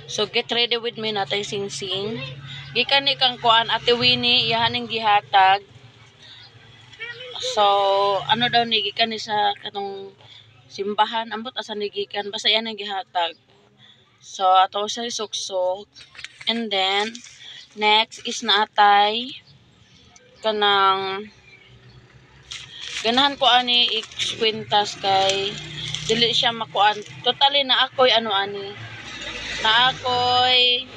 So get ready with me natay singsing. Gikan ni kang kuan Ate Winnie ihaning gihatag. So ano daw ni gikan ni sa katong simbahan ambot asa ni gikan basta yan ang gihatag. So ato sa suksok. And then next is naatay kanang ganahan ko ani ikwintas kay dili siya makuan. Totally na ako'y ano ani. Na ako'y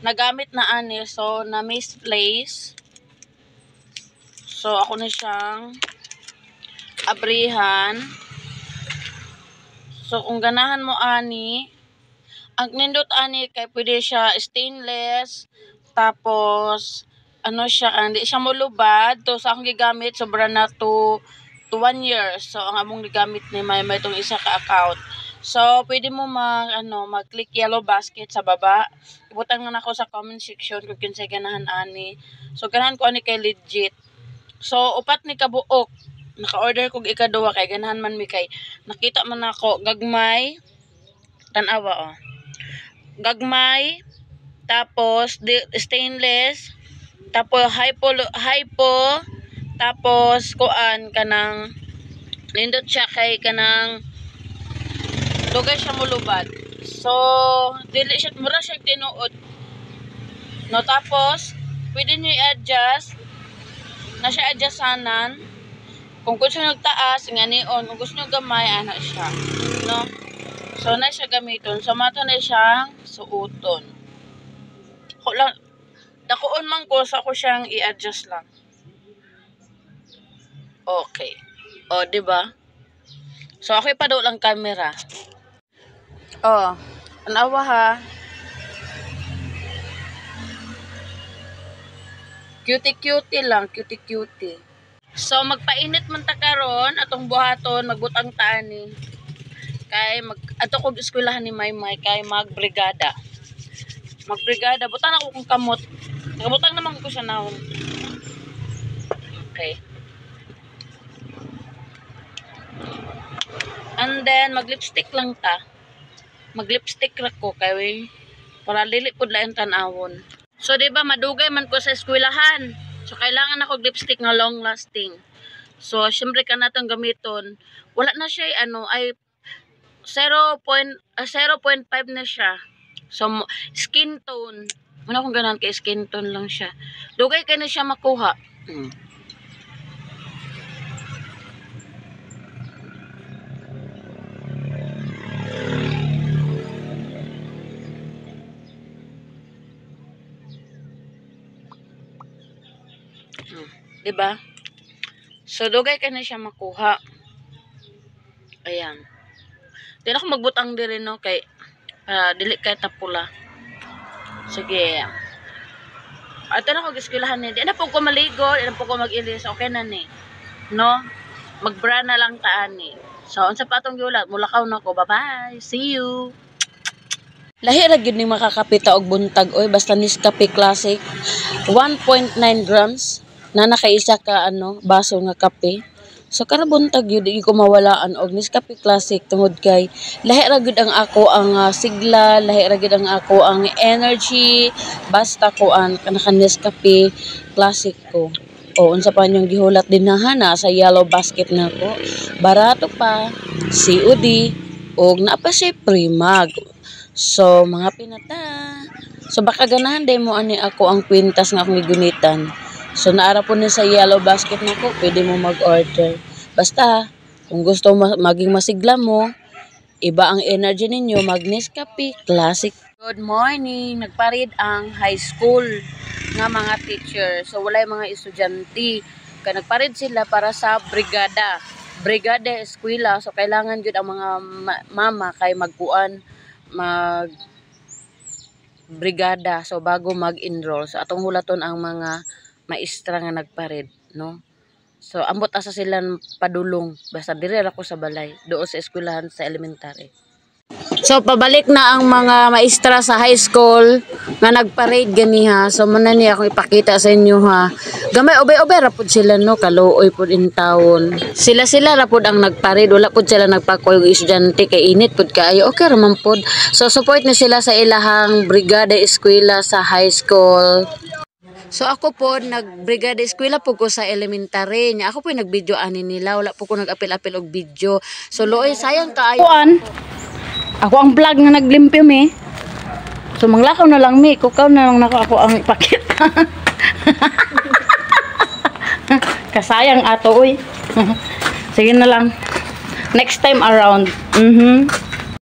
nagamit na ani so na misplace. So ako na siyang abrihan. So kung ganahan mo ani, ang nindot ani kay pwede siya stainless tapos ano siya hindi siya molubad to sa akong gigamit sobra na to 1 year. So ang among gigamit ni may itong isa ka account. So pwede mo mag-click yellow basket sa baba. Ibutang na ako sa comment section kung kinsay ganahan ani. So ganahan ko ani kay legit. So upat ni kabuok. Naka-order kog ikaduha kay ganahan man mi kay nakita man ako gagmay tan-awa gagmay tapos stainless tapos hypo tapos kuan kanang nindot siya kay kanang dugay siya mulubad. So dili siya mura siya tinuod. No tapos pwede niyo i-adjust na siya adjustanan. Kung gusto niyo taas nga nion, kung gusto niyo gamay ana siya, no? So na siya gamiton. So mato na siyang suoton. Ko lang dakuon man ko sa ko siyang i-adjust lang. Okay. O, di ba? So ako ipadol lang camera. Oh, anawa ha. Cutie-cutie lang, cutie-cutie. So magpainit man ta karon atong buhaton, magbutang ta ni. Kay ato ko eskwelahan ni Maymay kay magbrigada. Magbrigada, butan ako kung kamot. Nagabutang naman ko siya naon. Okay. And then mag-lipstick lang ta. Mag-lipstick ra ko kay para dili pud lain tan-awon. So di ba madugay man ko sa eskwelahan. So kailangan ako lipstick nga long lasting. So syempre kanatong gamiton. Wala na siya ay 0.5 na siya. So skin tone. Ano kung ganan kay skin tone lang siya. Dugay kay na siya makuha. Diba? So, dugay ka na siya makuha. Ayan. Di na ako magbutang din rin, no? Kay, dili kay tapula. Sige. Ito na ako giskilahan ni. Di na po ko maligo. Di na po ko mag-ilis. Okay na ni. No? Magbra na lang taan ni. So, unsa pa atong giulat? Mulakaw na ko. Bye-bye. See you. Lahi ra gyud ni makakapita og buntag oy basta Nescafe Classic 1.9 grams na nakaisa ka baso nga kape. So kada buntag gyud di ko mawalaan og Nescafe Classic tungod kay lahi ra gyud ang ako ang sigla, lahi ra gyud ang ako ang energy basta ko an kanaka Nescafe Classic ko. O unsa pa niyong gihulat dinha na sa yellow basket nako. Barato pa, COD og naa pa siya Primag. So, mga pinata. So, baka ganahan day mo ani ako ang kwintas nga akong gigunitan. So, naara po ni sa yellow basket na ko, pwede mo mag-order. Basta, kung gusto maging masigla mo, iba ang energy ninyo, Nescafe Classic. Good morning! Nagparid ang high school nga mga teacher. So, walay mga estudyante. Kaya nagparid sila para sa brigada. Brigada eskwela. So, kailangan yun ang mga mama kay magkuan brigada so bago mag-enroll so atong hulaton ang mga maestra nga nagpared no so ambot asa sila padulong basta dire ra ko sa balay doon sa eskwelahan sa elementary. So pabalik na ang mga maestra sa high school nga nagparade ganiha. So muna niya akong ipakita sa inyo ha. Gamay obay-obay ra pud sila no, kaluoy pud in town. Sila ra pud ang nagparade, wala pud sila nagpakoy og estudyante kay init pud kaayo. Okay ra man pud. So support ni sila sa ilahang brigada eskwela sa high school. So ako po nagbrigada eskwela po ko sa elementary nya. Ako po nagvideo ani nila, wala po ko nag-apil-apil og video. So looy sayang kaayo. Ako ang vlog nga naglimpyo mi. So manglakaw na lang mi, kukaw na lang nako ako ang ipakita. Kasayang ato uy. Sige na lang. Next time around.